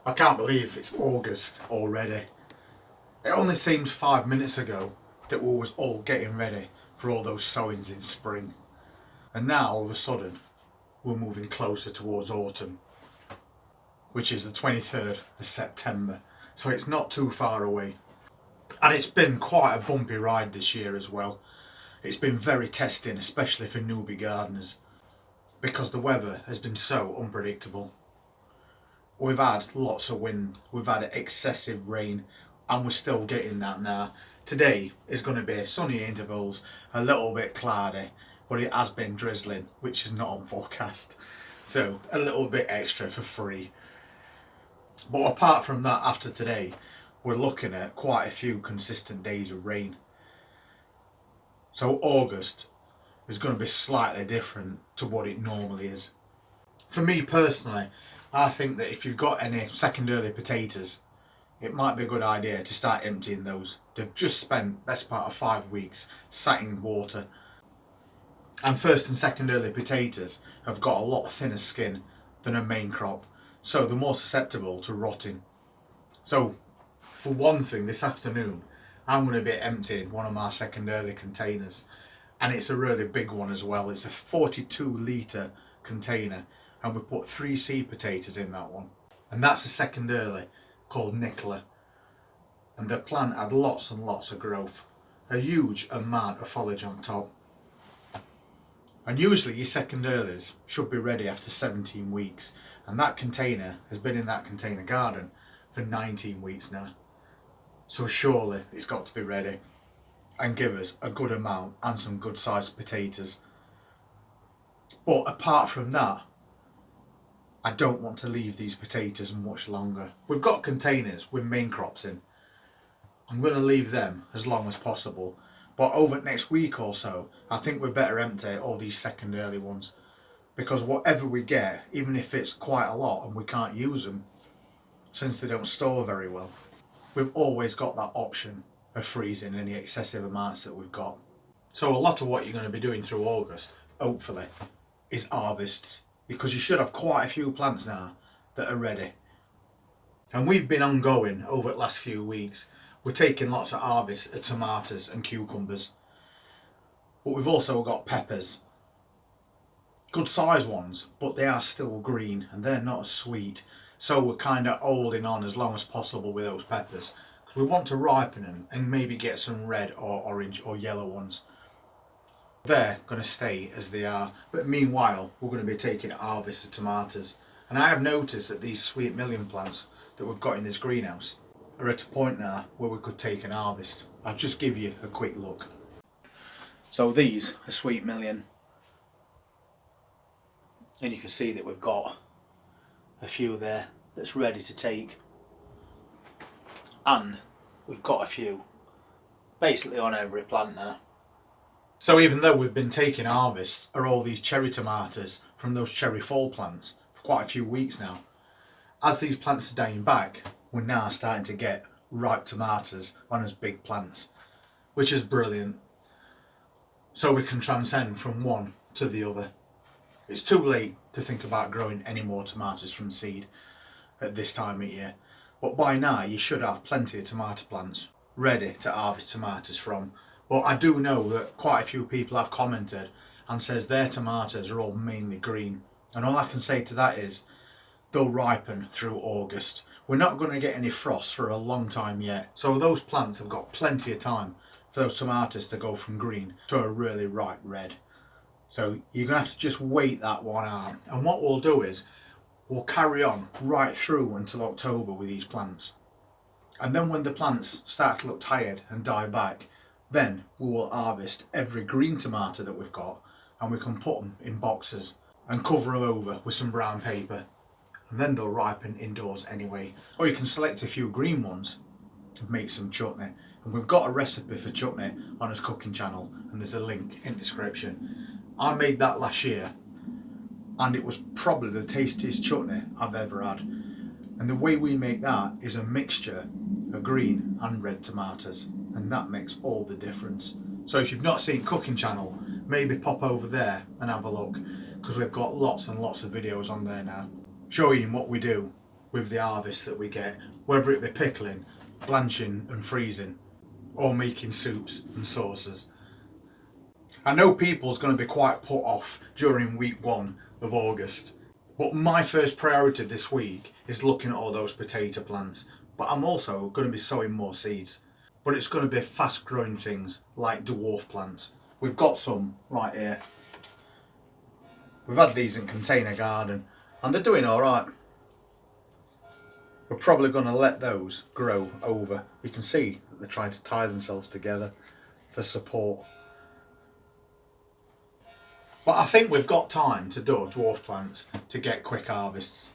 I can't believe it's August already. It only seems 5 minutes ago that we was all getting ready for all those sowings in spring. And now all of a sudden we're moving closer towards autumn, which is the 23rd of September. So it's not too far away. And it's been quite a bumpy ride this year as well. It's been very testing, especially for newbie gardeners, because the weather has been so unpredictable. We've had lots of wind, we've had excessive rain, and we're still getting that now. Today is going to be sunny intervals, a little bit cloudy, but it has been drizzling, which is not on forecast. So a little bit extra for free. But apart from that, after today, we're looking at quite a few consistent days of rain. So August is going to be slightly different to what it normally is. For me personally, I think that if you've got any second early potatoes, it might be a good idea to start emptying those. They've just spent best part of 5 weeks sat in water. And first and second early potatoes have got a lot thinner skin than a main crop, so they're more susceptible to rotting. So for one thing, this afternoon I'm going to be emptying one of my second early containers, and it's a really big one as well. It's a 42 litre container, and we put 3 seed potatoes in that one, and that's a second early called Nicola, and the plant had lots and lots of growth, a huge amount of foliage on top. And usually your second earlies should be ready after 17 weeks, and that container has been in that container garden for 19 weeks now. So surely it's got to be ready and give us a good amount and some good sized potatoes. But apart from that, I don't want to leave these potatoes much longer. We've got containers with main crops in. I'm going to leave them as long as possible. But over next week or so, I think we're better empty all these second early ones. Because whatever we get, even if it's quite a lot and we can't use them, since they don't store very well, we've always got that option of freezing any excessive amounts that we've got. So a lot of what you're going to be doing through August, hopefully, is harvests, because you should have quite a few plants now that are ready. And we've been ongoing over the last few weeks. We're taking lots of harvests of tomatoes and cucumbers, but we've also got peppers. Good sized ones, but they are still green and they're not as sweet. So we're kind of holding on as long as possible with those peppers, because we want to ripen them and maybe get some red or orange or yellow ones. They're going to stay as they are, but meanwhile we're going to be taking harvests of tomatoes. And I have noticed that these sweet million plants that we've got in this greenhouse are at a point now where we could take an harvest. I'll just give you a quick look. So these are sweet million, and you can see that we've got a few there that's ready to take, and we've got a few basically on every plant now. So even though we've been taking harvests of all these cherry tomatoes from those cherry fall plants for quite a few weeks now, as these plants are dying back, we're now starting to get ripe tomatoes on as big plants, which is brilliant. So we can transcend from one to the other. It's too late to think about growing any more tomatoes from seed at this time of year, but by now you should have plenty of tomato plants ready to harvest tomatoes from. But I do know that quite a few people have commented and says their tomatoes are all mainly green, and all I can say to that is they'll ripen through August. We're not going to get any frost for a long time yet, so those plants have got plenty of time for those tomatoes to go from green to a really ripe red. So you're going to have to just wait that one out. And what we'll do is we'll carry on right through until October with these plants. And then when the plants start to look tired and die back, then we will harvest every green tomato that we've got, and we can put them in boxes and cover them over with some brown paper. And then they'll ripen indoors anyway. Or you can select a few green ones and make some chutney. And we've got a recipe for chutney on his cooking channel, and there's a link in the description. I made that last year, and it was probably the tastiest chutney I've ever had. And the way we make that is a mixture of green and red tomatoes, and that makes all the difference. So if you've not seen cooking channel, maybe pop over there and have a look, because we've got lots and lots of videos on there now showing what we do with the harvest that we get, whether it be pickling, blanching and freezing, or making soups and sauces. I know people's going to be quite put off during week 1 of August, but my first priority this week is looking at all those potato plants. But I'm also going to be sowing more seeds, but it's going to be fast growing things like dwarf plants. We've got some right here. We've had these in container garden and they're doing alright. We're probably going to let those grow over. You can see that they're trying to tie themselves together for support. But I think we've got time to do dwarf plants to get quick harvests.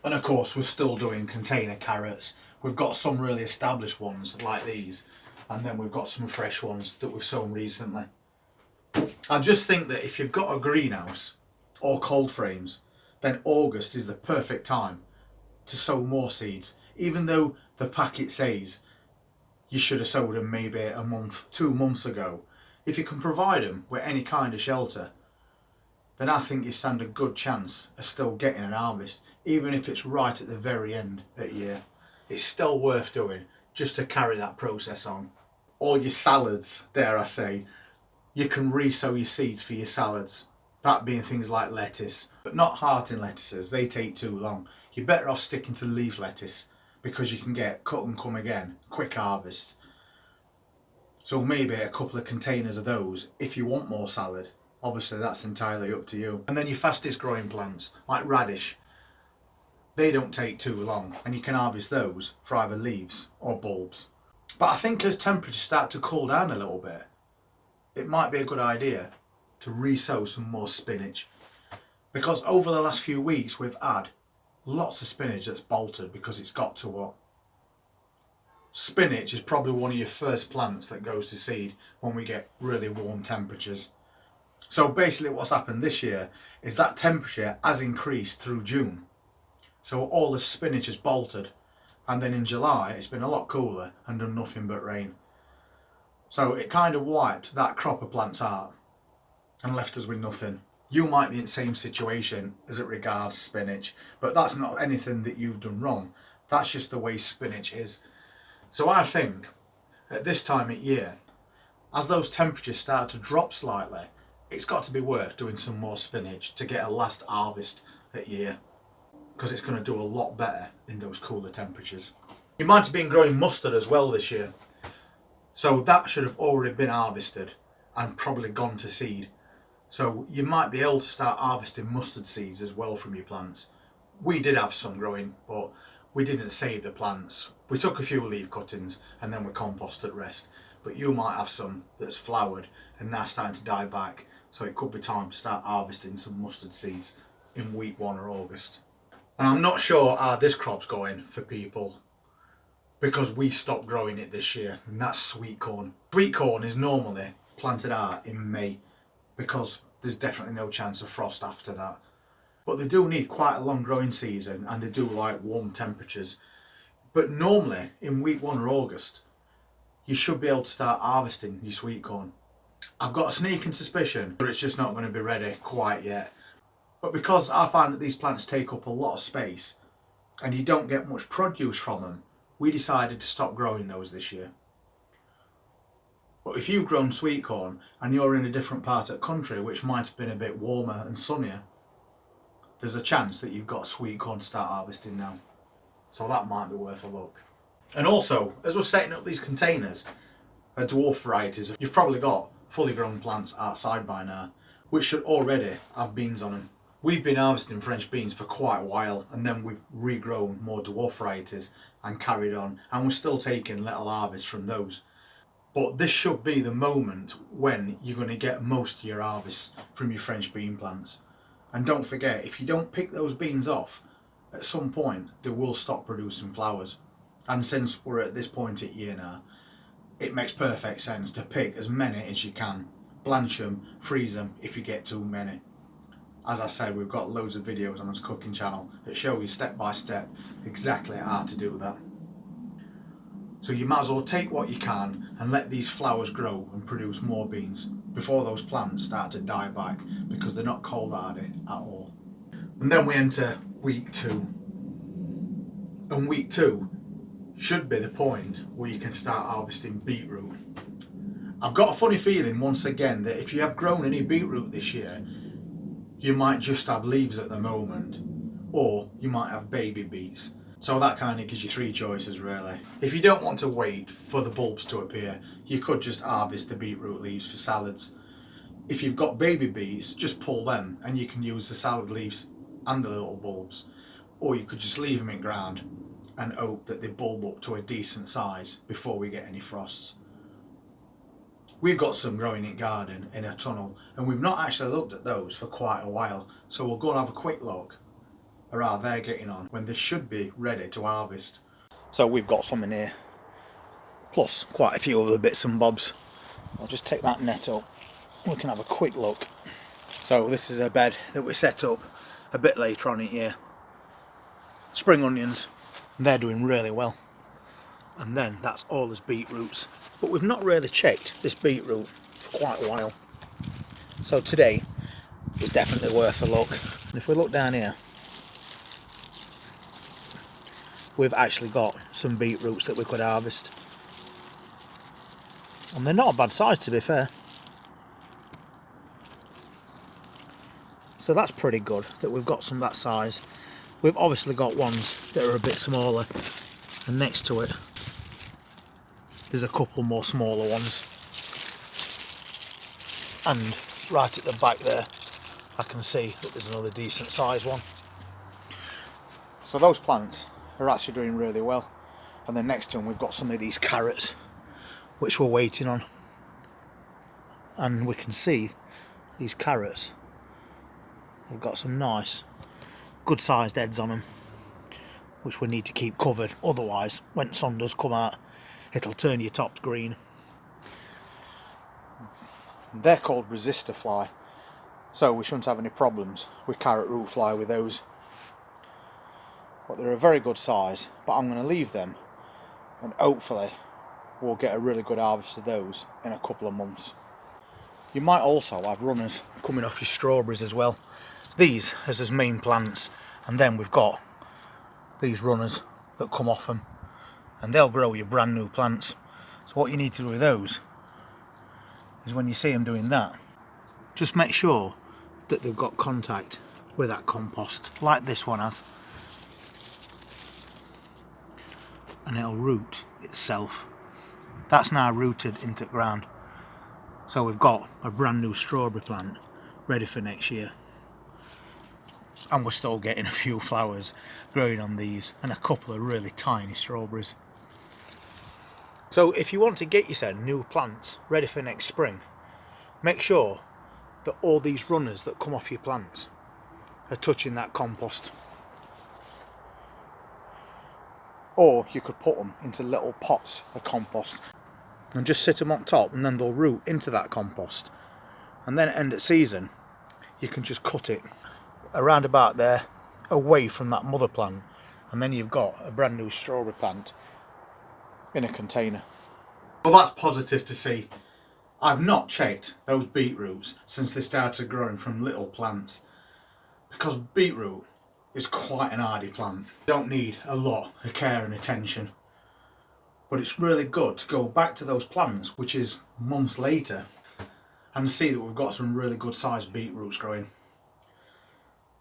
And of course we're still doing container carrots. We've got some really established ones like these, and then we've got some fresh ones that we've sown recently. I just think that if you've got a greenhouse or cold frames, then August is the perfect time to sow more seeds. Even though the packet says you should have sowed them maybe a month, 2 months ago, if you can provide them with any kind of shelter, then I think you stand a good chance of still getting an harvest, even if it's right at the very end of the year. It's still worth doing just to carry that process on. All your salads, dare I say, you can re-sow your seeds for your salads. That being things like lettuce, but not hearting lettuces, they take too long. You're better off sticking to leaf lettuce because you can get cut and come again, quick harvests. So maybe a couple of containers of those if you want more salad. Obviously that's entirely up to you. And then your fastest growing plants, like radish, they don't take too long and you can harvest those for either leaves or bulbs. But I think as temperatures start to cool down a little bit, it might be a good idea to re-sow some more spinach, because over the last few weeks we've had lots of spinach that's bolted because it's got too hot. Spinach is probably one of your first plants that goes to seed when we get really warm temperatures. So basically what's happened this year is that temperature has increased through June. So all the spinach has bolted, and then in July it's been a lot cooler and done nothing but rain. So it kind of wiped that crop of plants out and left us with nothing. You might be in the same situation as it regards spinach, but that's not anything that you've done wrong. That's just the way spinach is. So I think at this time of year, as those temperatures start to drop slightly, it's got to be worth doing some more spinach to get a last harvest at year, because it's going to do a lot better in those cooler temperatures. You might have been growing mustard as well this year, so that should have already been harvested and probably gone to seed. So you might be able to start harvesting mustard seeds as well from your plants. We did have some growing, but we didn't save the plants. We took a few leaf cuttings and then we composted the rest. But you might have some that's flowered and now starting to die back. So it could be time to start harvesting some mustard seeds in week 1 of August. And I'm not sure how this crop's going for people, because we stopped growing it this year, and that's sweet corn. Sweet corn is normally planted out in May, because there's definitely no chance of frost after that. But they do need quite a long growing season and they do like warm temperatures. But normally in week 1 of August, you should be able to start harvesting your sweet corn. I've got a sneaking suspicion that it's just not going to be ready quite yet. But because I find that these plants take up a lot of space and you don't get much produce from them, we decided to stop growing those this year. But if you've grown sweet corn and you're in a different part of the country which might have been a bit warmer and sunnier, there's a chance that you've got sweet corn to start harvesting now. So that might be worth a look. And also, as we're setting up these containers, dwarf varieties, you've probably got fully grown plants outside by now, which should already have beans on them. We've been harvesting French beans for quite a while, and then we've regrown more dwarf varieties and carried on, and we're still taking little harvests from those. But this should be the moment when you're going to get most of your harvests from your French bean plants. And don't forget, if you don't pick those beans off, at some point they will stop producing flowers. And since we're at this point at year now, it makes perfect sense to pick as many as you can. Blanch them, freeze them if you get too many. As I said, we've got loads of videos on this cooking channel that show you step by step exactly how to do that. So you might as well take what you can and let these flowers grow and produce more beans before those plants start to die back, because they're not cold hardy at all. And then we enter week 2. And week 2 should be the point where you can start harvesting beetroot. I've got a funny feeling once again that if you have grown any beetroot this year, you might just have leaves at the moment, or you might have baby beets. So that kind of gives you 3 choices really. If you don't want to wait for the bulbs to appear, you could just harvest the beetroot leaves for salads. If you've got baby beets, just pull them and you can use the salad leaves and the little bulbs. Or you could just leave them in ground and hope that they bulb up to a decent size before we get any frosts. We've got some growing in garden in a tunnel, and we've not actually looked at those for quite a while, so we'll go and have a quick look at how they're getting on when they should be ready to harvest. So we've got some in here, plus quite a few other bits and bobs. I'll just take that net up, we can have a quick look. So this is a bed that we set up a bit later on in here. Spring onions, they're doing really well. And then that's all as beetroots. But we've not really checked this beetroot for quite a while. So today is definitely worth a look. And if we look down here, we've actually got some beetroots that we could harvest. And they're not a bad size, to be fair. So that's pretty good that we've got some that size. We've obviously got ones that are a bit smaller, and next to it there's a couple more smaller ones. And right at the back there I can see that there's another decent sized one. So those plants are actually doing really well. And then next to them we've got some of these carrots which we're waiting on. And we can see these carrots have got some nice good sized heads on them, which we need to keep covered, otherwise when sun does come out it'll turn your tops green. They're called resistor fly, so we shouldn't have any problems with carrot root fly with those. But they're a very good size, but I'm going to leave them and hopefully we'll get a really good harvest of those in a couple of months. You might also have runners coming off your strawberries as well. These as main plants, and then we've got these runners that come off them, and they'll grow your brand new plants. So what you need to do with those is when you see them doing that, just make sure that they've got contact with that compost, like this one has, and it'll root itself. That's now rooted into the ground. So we've got a brand new strawberry plant ready for next year. And we're still getting a few flowers growing on these and a couple of really tiny strawberries. So if you want to get yourself new plants ready for next spring, make sure that all these runners that come off your plants are touching that compost. Or you could put them into little pots of compost and just sit them on top, and then they'll root into that compost. And then at end of season you can just cut it around about there away from that mother plant, and then you've got a brand new strawberry plant in a container. Well, that's positive to see. I've not checked those beetroots since they started growing from little plants, because beetroot is quite an hardy plant. You don't need a lot of care and attention, but it's really good to go back to those plants, which is months later, and see that we've got some really good sized beetroots growing.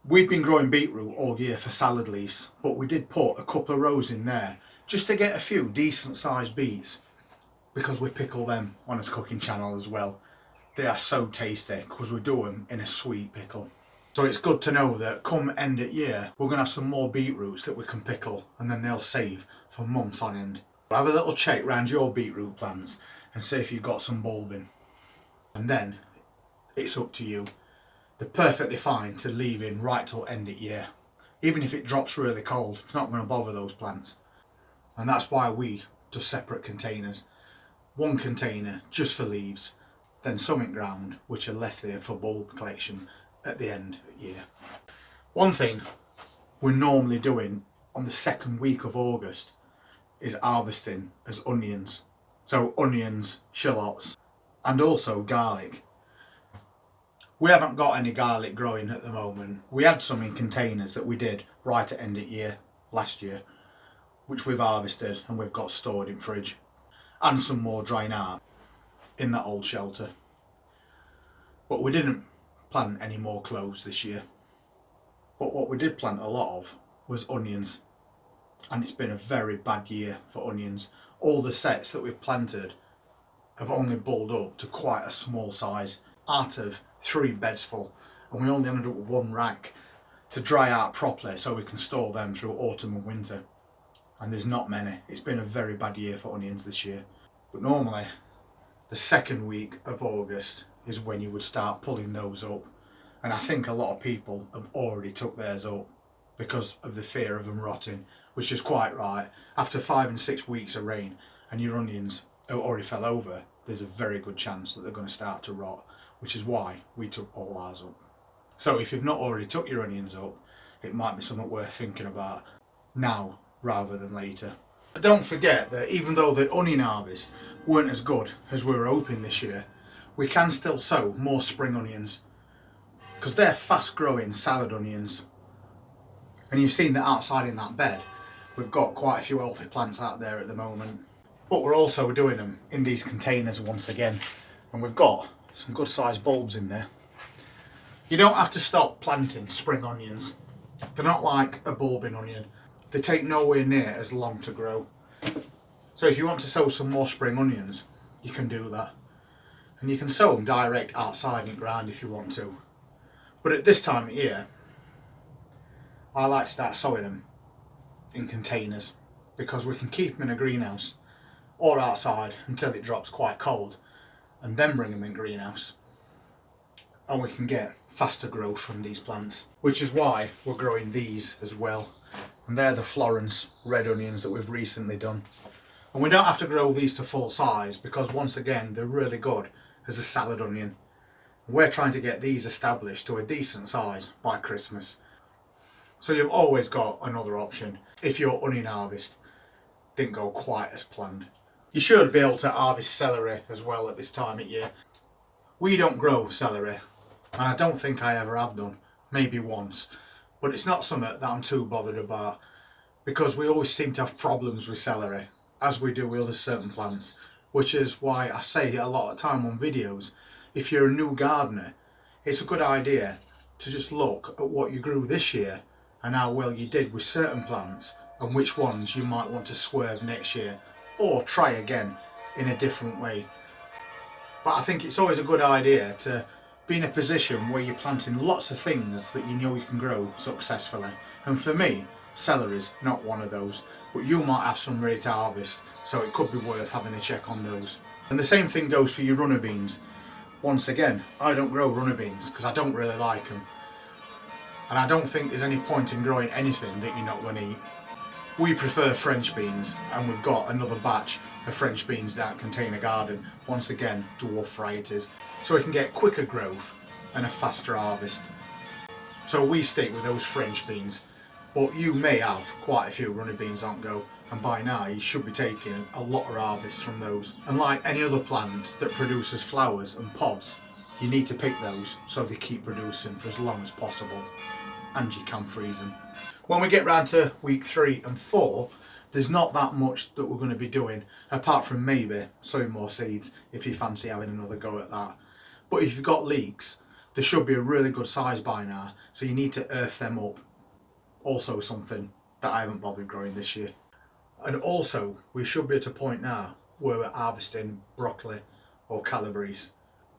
We've been growing beetroot all year for salad leaves, but we did put a couple of rows in there just to get a few decent sized beets, because we pickle them on his cooking channel as well. They are so tasty because we do them in a sweet pickle. So it's good to know that come end of year we're going to have some more beetroots that we can pickle, and then they'll save for months on end. Have a little check round your beetroot plants and see if you've got some bulbing, and then it's up to you. They're perfectly fine to leave in right till end of year. Even if it drops really cold, it's not going to bother those plants. And that's why we do separate containers. One container just for leaves, then some in ground which are left there for bulb collection at the end of the year. One thing we're normally doing on the second week of August is harvesting as onions. So onions, shallots, and also garlic. We haven't got any garlic growing at the moment. We had some in containers that we did right at end of year, last year, which we've harvested and we've got stored in fridge. And some more drying out in that old shelter. But we didn't plant any more cloves this year. But what we did plant a lot of was onions. And it's been a very bad year for onions. All the sets that we've planted have only bulled up to quite a small size out of 3 beds full, and we only ended up with 1 rack to dry out properly so we can store them through autumn and winter. And there's not many. It's been a very bad year for onions this year. But normally the second week of August is when you would start pulling those up, and I think a lot of people have already took theirs up because of the fear of them rotting, which is quite right. After 5 and 6 weeks of rain and your onions already fell over, there's a very good chance that they're going to start to rot, which is why we took all ours up. So if you've not already took your onions up, it might be something worth thinking about now rather than later. But don't forget that even though the onion harvest weren't as good as we were hoping this year, we can still sow more spring onions because they're fast growing salad onions. And you've seen that outside in that bed, we've got quite a few healthy plants out there at the moment. But we're also doing them in these containers once again, and we've got some good sized bulbs in there. You don't have to stop planting spring onions. They're not like a bulbing onion. They take nowhere near as long to grow. So if you want to sow some more spring onions, you can do that. And you can sow them direct outside in the ground if you want to. But at this time of year, I like to start sowing them in containers because we can keep them in a greenhouse or outside until it drops quite cold, and then bring them in greenhouse, and we can get faster growth from these plants, which is why we're growing these as well. And they're the Florence red onions that we've recently done, and we don't have to grow these to full size because once again they're really good as a salad onion. We're trying to get these established to a decent size by Christmas, so you've always got another option if your onion harvest didn't go quite as planned. You should be able to harvest celery as well at this time of year. We don't grow celery, and I don't think I ever have done, maybe once, but it's not something that I'm too bothered about because we always seem to have problems with celery, as we do with other certain plants, which is why I say a lot of time on videos, if you're a new gardener, it's a good idea to just look at what you grew this year and how well you did with certain plants and which ones you might want to swerve next year or try again in a different way. But I think it's always a good idea to be in a position where you're planting lots of things that you know you can grow successfully. And for me, celery's not one of those, but you might have some ready to harvest, so it could be worth having a check on those. And the same thing goes for your runner beans. Once again, I don't grow runner beans because I don't really like them. And I don't think there's any point in growing anything that you're not going to eat. We prefer French beans, and we've got another batch of French beans down at Container Garden, once again dwarf varieties, so we can get quicker growth and a faster harvest. So we stick with those French beans, but you may have quite a few runner beans on go, and by now you should be taking a lot of harvests from those. And like any other plant that produces flowers and pods, you need to pick those so they keep producing for as long as possible, and you can freeze them. When we get round to week 3 and 4, there's not that much that we're going to be doing, apart from maybe sowing more seeds if you fancy having another go at that. But if you've got leeks, they should be a really good size by now, so you need to earth them up. Also something that I haven't bothered growing this year. And also, we should be at a point now where we're harvesting broccoli or calabrese.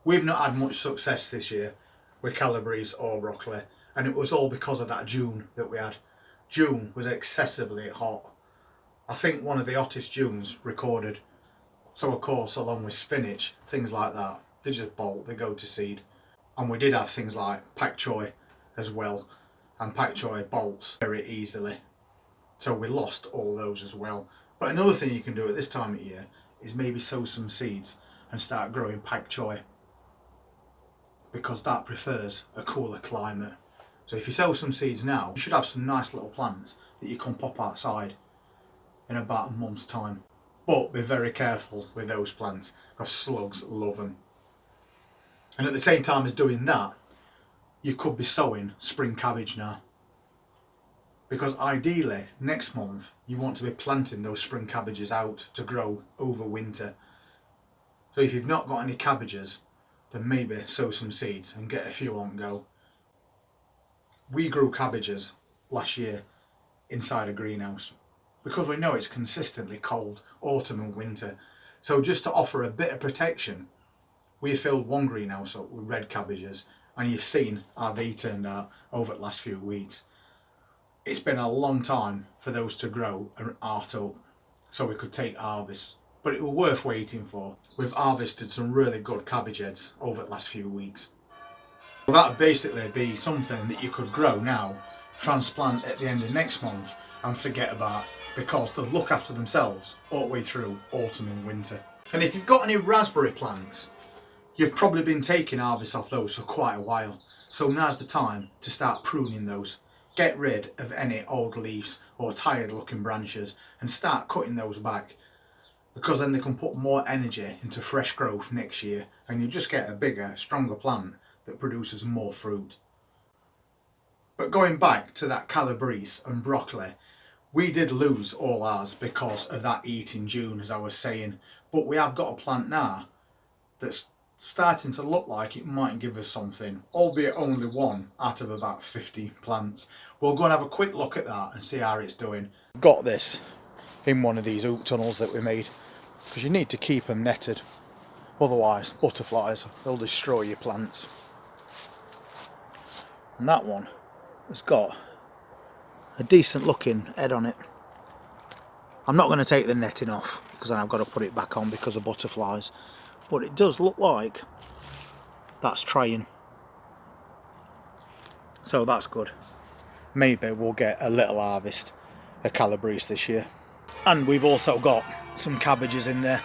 We've not had much success this year with calabrese or broccoli, and it was all because of that June that we had. June was excessively hot. I think one of the hottest Junes recorded. So of course, along with spinach, things like that, they just bolt, they go to seed. And we did have things like pak choi as well, and pak choi bolts very easily. So we lost all those as well. But another thing you can do at this time of year is maybe sow some seeds and start growing pak choi, because that prefers a cooler climate. So if you sow some seeds now, you should have some nice little plants that you can pop outside in about a month's time. But be very careful with those plants because slugs love them. And at the same time as doing that, you could be sowing spring cabbage now. Because ideally, next month, you want to be planting those spring cabbages out to grow over winter. So if you've not got any cabbages, then maybe sow some seeds and get a few on go. We grew cabbages last year inside a greenhouse because we know it's consistently cold, autumn and winter. So just to offer a bit of protection, we filled one greenhouse up with red cabbages, and you've seen how they turned out over the last few weeks. It's been a long time for those to grow and art up so we could take harvest, but it was worth waiting for. We've harvested some really good cabbage heads over the last few weeks. Well, that would basically be something that you could grow now, transplant at the end of next month and forget about, because they'll look after themselves all the way through autumn and winter. And if you've got any raspberry plants, you've probably been taking harvest off those for quite a while, so now's the time to start pruning those. Get rid of any old leaves or tired looking branches and start cutting those back, because then they can put more energy into fresh growth next year and you just get a bigger, stronger plant that produces more fruit. But going back to that calabrese and broccoli, we did lose all ours because of that heat in June, as I was saying, but we have got a plant now that's starting to look like it might give us something, albeit only one out of about 50 plants. We'll go and have a quick look at that and see how it's doing. Got this in one of these hoop tunnels that we made, because you need to keep them netted, otherwise butterflies will destroy your plants. And that one has got a decent looking head on it. I'm not going to take the netting off because then I've got to put it back on because of butterflies, but it does look like that's trying, so that's good. Maybe we'll get a little harvest of calabrese this year. And we've also got some cabbages in there,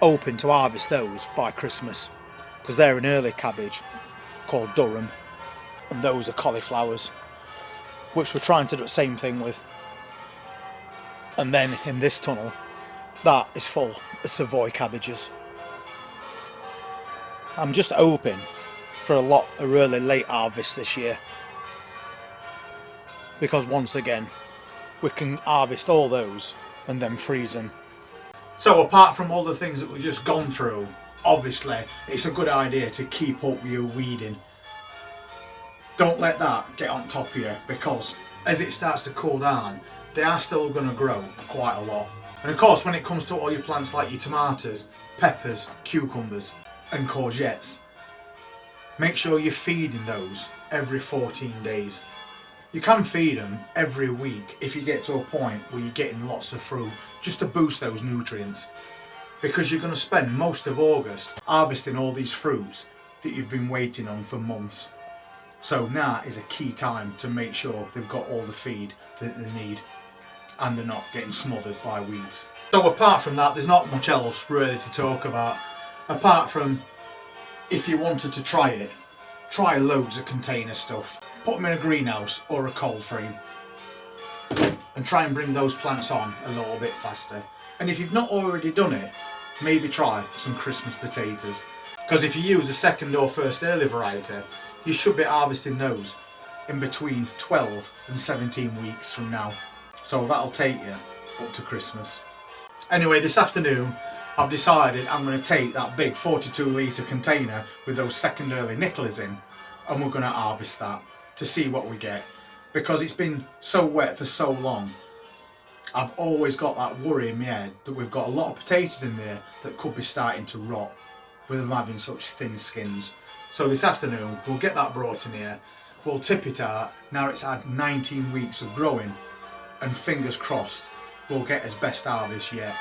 hoping to harvest those by Christmas, because they're an early cabbage called Durham, and those are cauliflowers, which we're trying to do the same thing with. And then in this tunnel, that is full of Savoy cabbages. I'm just hoping for a lot of really late harvest this year, because once again we can harvest all those and then freeze them. So apart from all the things that we've just gone through, obviously it's a good idea to keep up with your weeding. Don't let that get on top of you, because as it starts to cool down, they are still going to grow quite a lot. And of course, when it comes to all your plants like your tomatoes, peppers, cucumbers and courgettes, make sure you're feeding those every 14 days. You can feed them every week if you get to a point where you're getting lots of fruit, just to boost those nutrients, because you're going to spend most of August harvesting all these fruits that you've been waiting on for months. So now is a key time to make sure they've got all the feed that they need and they're not getting smothered by weeds. So apart from that, there's not much else really to talk about, apart from if you wanted to try it, try loads of container stuff. Put them in a greenhouse or a cold frame and try and bring those plants on a little bit faster. And if you've not already done it, maybe try some Christmas potatoes, because if you use a second or first early variety, you should be harvesting those in between 12 and 17 weeks from now. So that'll take you up to Christmas. Anyway, this afternoon I've decided I'm going to take that big 42 litre container with those second early Nicholas in, and we're going to harvest that to see what we get, because it's been so wet for so long. I've always got that worry in my head that we've got a lot of potatoes in there that could be starting to rot with them having such thin skins. So this afternoon we'll get that brought in here, we'll tip it out. Now it's had 19 weeks of growing, and fingers crossed we'll get his best harvest yet.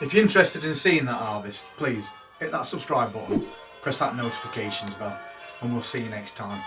If you're interested in seeing that harvest, please hit that subscribe button, press that notifications bell, and we'll see you next time.